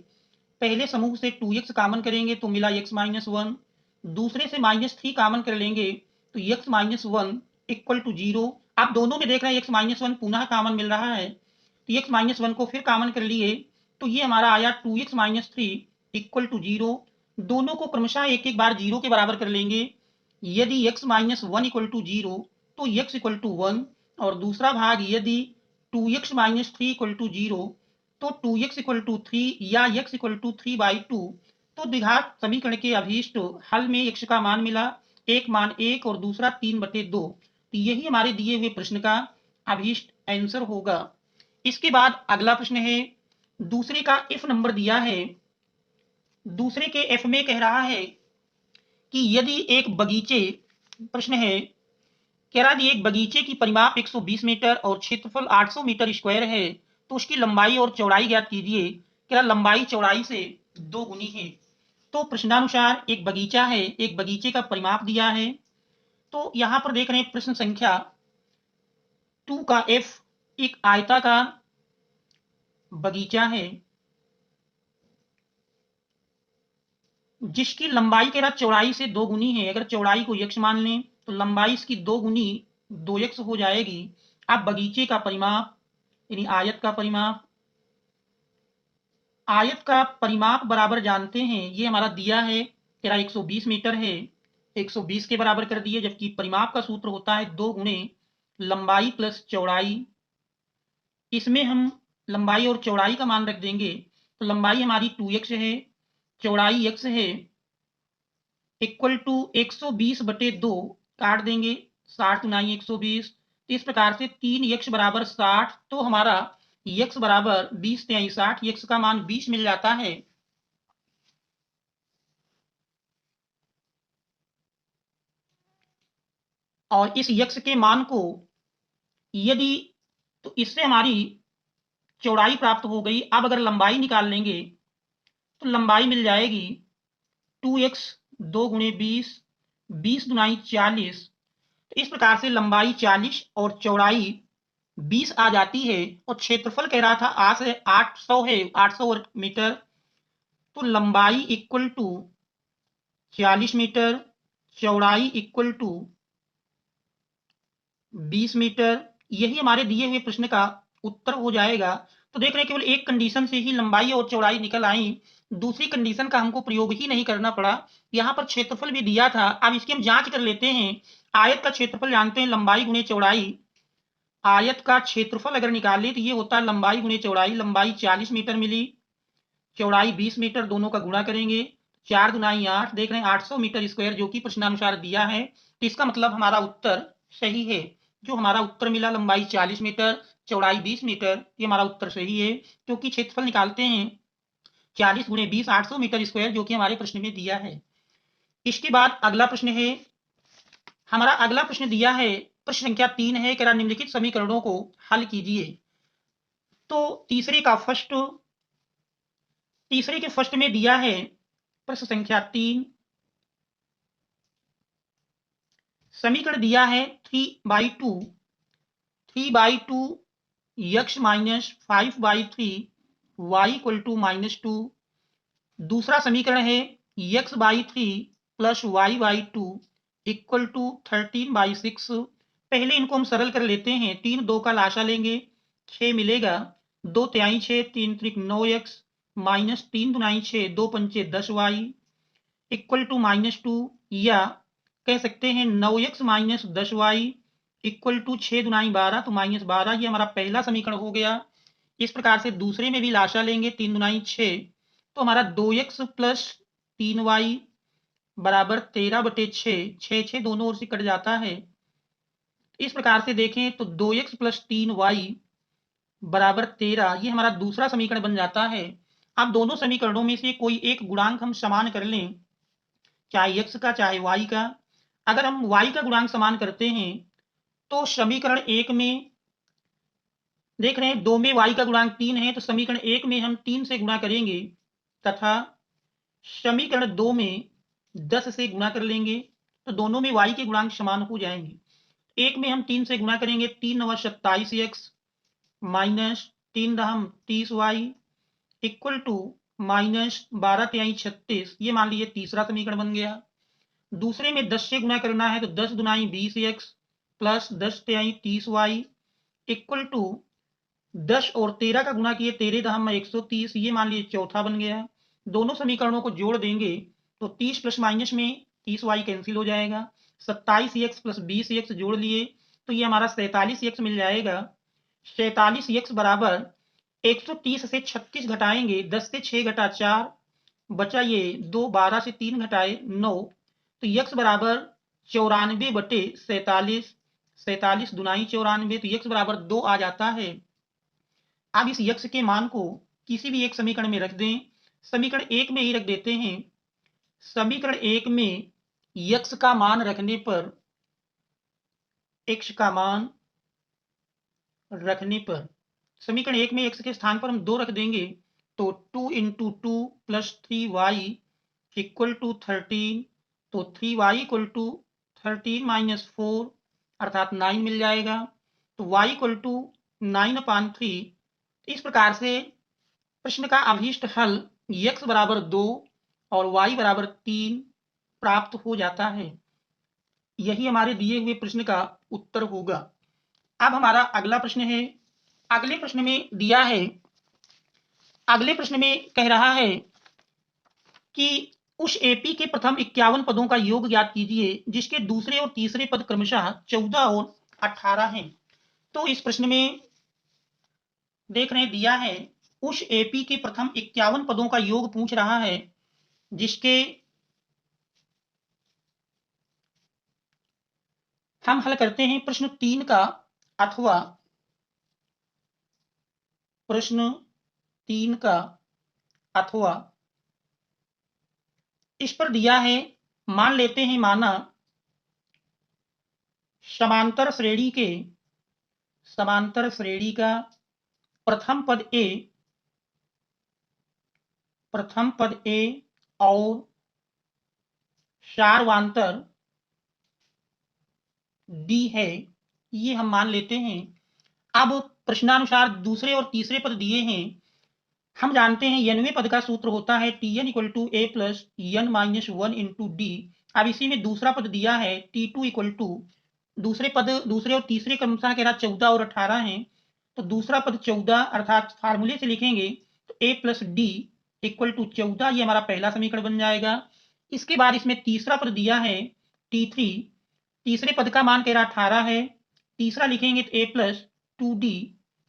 S1: पहले समूह से 2x कॉमन करेंगे तो मिला x माइनस 1, दूसरे से माइनस 3 कॉमन कर लेंगे तो x माइनस 1 इक्वल टू 0। आप दोनों में देख रहे हैं x माइनस 1 पुनः कॉमन मिल रहा है, तो x माइनस 1 को फिर कॉमन कर लिए तो ये हमारा आया 2x माइनस 3 इक्वल टू 0। दोनों को क्रमशः एक एक बार 0 के बराबर कर लेंगे। यदि x माइनस 1 इक्वल टू 0 तो x इक्वल टू 1, और दूसरा भाग यदि 2x माइनस 3 इक्वल टू 0 तो 2x इक्वल टू 3 या x इक्वल टू 3/2। तो द्विघात समीकरण के अभीष्ट हल में x का मान मिला, एक मान 1 और दूसरा 3/2। तो यही हमारे दिए हुए प्रश्न का अभीष्ट आंसर होगा। इसके बाद अगला प्रश्न है दूसरे का एफ नंबर दिया है। दूसरे के एफ में कह रहा है कि यदि एक बगीचे, प्रश्न है कह रहा है एक बगीचे की परिमाप 120 मीटर और क्षेत्रफल 800 मीटर स्क्वायर है तो उसकी लंबाई और चौड़ाई ज्ञात कीजिए। कह रहा लंबाई चौड़ाई से 2 गुनी है। तो प्रश्नानुसार एक बगीचा है, एक बगीचे का परिमाप दिया है। तो यहां पर देख रहे हैं प्रश्न संख्या 2 का एफ एक आयताकार बगीचा है जिसकी लंबाई कह रहा चौड़ाई से 2 गुनी है। अगर चौड़ाई को x मान लें तो लंबाई इसकी 2 गुनी 2x हो जाएगी। अब बगीचे का परिमाप यानी आयत का परिमाप बराबर जानते हैं, ये हमारा दिया है कह रहा 120 मीटर है, 120 के बराबर कर दिए, जबकि परिमाप का सूत्र होता है 2 गुणे लंबाई प्लस चौड़ाई। इसमें हम लंबाई और चौड़ाई का मान रख देंगे तो लंबाई हमारी 2x है, चौड़ाई x है, इक्वल टू 120/2 काट देंगे, 60 गुनाई 120। तो इस प्रकार से 3x बराबर 60, तो हमारा x बराबर 20 तिहाई 60, x का मान 20 मिल जाता है। और इस x के मान को यदि, तो इससे हमारी चौड़ाई प्राप्त हो गई। अब अगर लंबाई निकाल लेंगे तो लंबाई मिल जाएगी 2x 2 गुणे 20, 20 दुनाई 40। तो इस प्रकार से लंबाई 40 और चौड़ाई 20 आ जाती है। और क्षेत्रफल कह रहा था 800 है, 800 वर्ग मीटर। तो लंबाई इक्वल टू 40 मीटर, चौड़ाई इक्वल टू 20 मीटर। यही हमारे दिए हुए प्रश्न का उत्तर हो जाएगा। तो देख रहे हैं केवल एक कंडीशन से ही लंबाई और चौड़ाई निकल आई, दूसरी कंडीशन का हमको प्रयोग ही नहीं करना पड़ा। यहाँ पर क्षेत्रफल भी दिया था। अब इसकी हम जांच कर लेते हैं। आयत का क्षेत्रफल जानते हैं लंबाई गुणे चौड़ाई, आयत का क्षेत्रफल अगर निकालें तो ये होता है लंबाई गुणे चौड़ाई। लंबाई 40 मीटर मिली, चौड़ाई 20 मीटर, दोनों का गुणा करेंगे। 4 दुनाई 8, देख रहे हैं 800 मीटर स्क्वायर जो कि प्रश्नानुसार दिया है। तो इसका मतलब हमारा उत्तर सही है। जो हमारा उत्तर मिला लंबाई 40 मीटर, चौड़ाई 20 मीटर, ये हमारा उत्तर सही है। क्योंकि क्षेत्रफल निकालते हैं 40 गुणे 20, 800 मीटर स्क्वायर, जो कि हमारे प्रश्न में दिया है। इसके बाद अगला प्रश्न है, हमारा अगला प्रश्न दिया है, प्रश्न संख्या 3 है, कह रहा निम्नलिखित समीकरणों को हल कीजिए। तो तीसरे के फर्स्ट में दिया है प्रश्न संख्या 3, समीकरण दिया है 3/2 x minus 5/3 y equal to -2। दूसरा समीकरण है x/3 plus y/2 equal to 13/6। पहले इनको हम सरल कर लेते हैं। 3 2 का लाशा लेंगे, 6 मिलेगा। 2 तिहाई 6, 3 त्रिक 9x माइनस 3 दुनाई 6, 2 पंचे 10y इक्वल टू -2, या कह सकते हैं 9x minus 10y equal to 6 Dunai 12, तो -12। ये हमारा पहला समीकरण हो गया। इस प्रकार से दूसरे में भी लाशा लेंगे, 3 दुनाई 6, तो हमारा 2x प्लस 3y बराबर 13/6, 6 दोनों ओर से कट जाता है। इस प्रकार से देखें तो 2x प्लस 3y बराबर 13, ये हमारा दूसरा समीकरण बन जाता है। अब दोनों समीकरणों में से कोई एक गुणांक हम समान कर लें, चाहे x का चाहे y का। अगर हम y का गुणांक समान करते हैं तो समीकरण 1 में देख रहे हैं 2 में y का गुणांक 3 है, तो समीकरण 1 में हम 3 से गुणा करेंगे तथा समीकरण 2 में 10 से गुणा कर लेंगे, तो दोनों में y के गुणांक समान हो जाएंगे। एक में हम 3 से गुणा करेंगे, 3 9 27x माइनस 3 दहम 30y इक्वल टू माइनस 12 तिहाई 36। ये मान लीजिए तीसरा समीकरण बन गया। दूसरे में 10 से गुणा करना है, तो 10 दुनाई 20x प्लस 10 तिहाई 30y इक्वल टू 10 और 13 का गुणा किए, 13 दहम 130, ये मान लीजिए चौथा बन गया। दोनों समीकरणों को जोड़ देंगे तो 30 प्लस माइनस में 30y कैंसिल हो जाएगा। 27x प्लस 20x जोड़ लिए तो ये हमारा 47x मिल जाएगा। 47x बराबर 130 से 36 घटाएंगे, 10 से 6 घटा 4 बचा ये 2, 12 से 3 घटाए 9, तो x बराबर 94/47, 47 दुनाई 94, तो x बराबर 2 आ जाता है। अब इस x के मान को किसी भी एक समीकरण में रख दें। समीकरण 1 में ही रख देते हैं। समीकरण 1 में x का मान रखने पर समीकरण 1 में x के स्थान पर हम 2 रख देंगे, तो 2 × 2 प्लस 3y इक्वल टू 13, तो 3y इक्वल टू 13 माइनस 4 अर्थात 9 मिल जाएगा। तो y इक्वल टू 9/3। इस प्रकार से प्रश्न का अभीष्ट हल x बराबर 2 और y बराबर 3 प्राप्त हो जाता है। यही हमारे दिए हुए प्रश्न का उत्तर होगा। अब हमारा अगला प्रश्न है। अगले प्रश्न में दिया है, अगले प्रश्न में कह रहा है कि उस एपी के प्रथम 51 पदों का योग ज्ञात कीजिए जिसके दूसरे और तीसरे पद क्रमशः 14 और 18 हैं। तो इस प्रश्न में देख रहे दिया है उस एपी के प्रथम 51 पदों का योग पूछ रहा है जिसके हम हल करते हैं प्रश्न 3 का, अथवा प्रश्न 3 का, अथवा इस पर दिया है, मान लेते हैं माना समांतर श्रेणी का प्रथम पद ए और सारवांतर डी है, ये हम मान लेते हैं। अब प्रश्नानुसार दूसरे और तीसरे पद दिए हैं। हम जानते हैं nवें पद का सूत्र होता है Tn equal to A plus n minus 1 into D. अब इसी में दूसरा पद दिया है T2 इक्वल टू, दूसरे और तीसरे क्रमशः कह रहा 14 और 18 हैं, तो दूसरा पद 14 अर्थात फार्मूले से लिखेंगे तो a plus D equal to 14, ये हमारा पहला समीकरण बन जाएगा। इसके बाद इसमें तीसरा पद दिया है T3, तीसरे पद का मान कह रहा 18 है, तीसरा लिखेंगे तो a प्लस 2D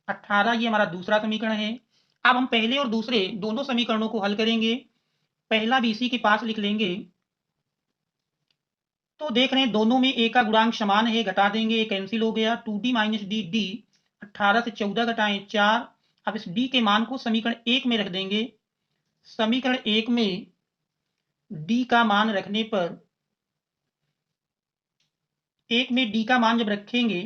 S1: 18 ये हमारा दूसरा समीकरण है। अब हम पहले और दूसरे दोनों समीकरणों को हल करेंगे। पहला भी इसी के पास लिख लेंगे। तो देख रहे हैं दोनों में a का गुणांक समान है, घटा देंगे, कैंसिल हो गया। 2D माइनस डी, डी 18 से 14 घटाएं 4। अब इस d के मान को समीकरण 1 में रख देंगे। समीकरण 1 में d का मान रखने पर, 1 में d का मान जब रखेंगे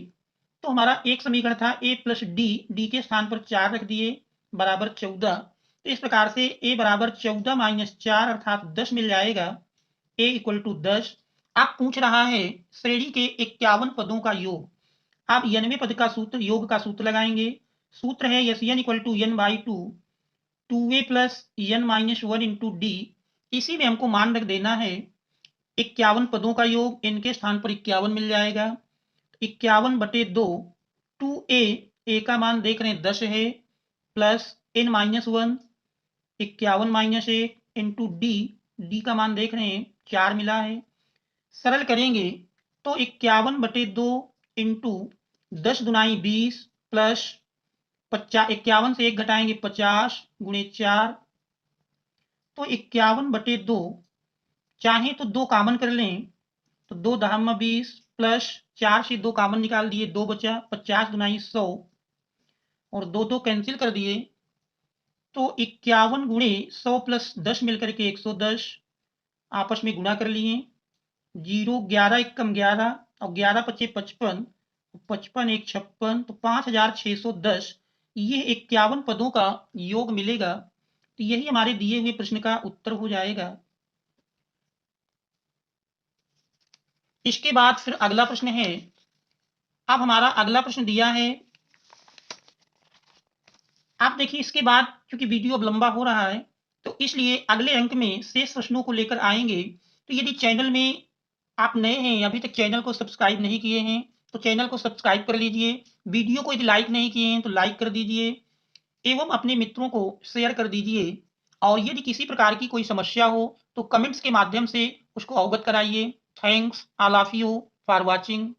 S1: तो हमारा एक समीकरण था a प्लस डी के स्थान पर 4 रख दिए, बराबर 14। तो इस प्रकार से a बराबर 14 माइनस 4 अर्थात 10 मिल जाएगा। a equal to 10। अब पूछ रहा है श्रेणी के 51 पदों का योग। आप 91 पद का सूत्र, योग का सूत्र लगाएंगे। सूत्र है S N equal to N by two, 2a plus N minus 1 into D. इसी में हमको मान रख देना है 51 पदों का योग, इनके स्थान पर 51 मिल जाएगा। 51 बटे 2, 2a, a का मान देख रहे हैं 10 है, plus n minus 1, 51 minus 1 into D का मान देख रहे हैं 4 मिला है। सरल करेंगे तो 51 बटे 2 इंटू 10 दुनाई 20 प्लस 50, 51 से 1 घटाएंगे 50 गुणे 4, तो 51 बटे 2, चाहे तो 2 कामन कर लें तो 2 दहम 20 प्लस 4 से 2 कामन निकाल दिए, 2 बचा, 50 दुनाई 100 और 2 कैंसिल कर दिए। तो 51 गुणे 100 प्लस 10 मिलकर के 110, आपस में गुणा कर लिए। 0 11 एकम 11 और 11 पचे 55, 55 एक 56, तो 5610 ये 51 पदों का योग मिलेगा। तो यही हमारे दिए हुए प्रश्न का उत्तर हो जाएगा। इसके बाद फिर अगला प्रश्न है। अब हमारा अगला प्रश्न दिया है, आप देखिए इसके बाद क्योंकि वीडियो अब लंबा हो रहा है तो इसलिए अगले अंक में शेष प्रश्नों को लेकर आएंगे। तो यदि चैनल में आप नए हैं, अभी तक चैनल को सब्सक्राइब नहीं किए हैं तो चैनल को सब्सक्राइब कर लीजिए। वीडियो को यदि लाइक नहीं किए हैं तो लाइक कर दीजिए एवं अपने मित्रों को शेयर कर दीजिए। और यदि किसी प्रकार की कोई समस्या हो तो कमेंट्स के माध्यम से उसको अवगत कराइए। Thanks all of you for watching.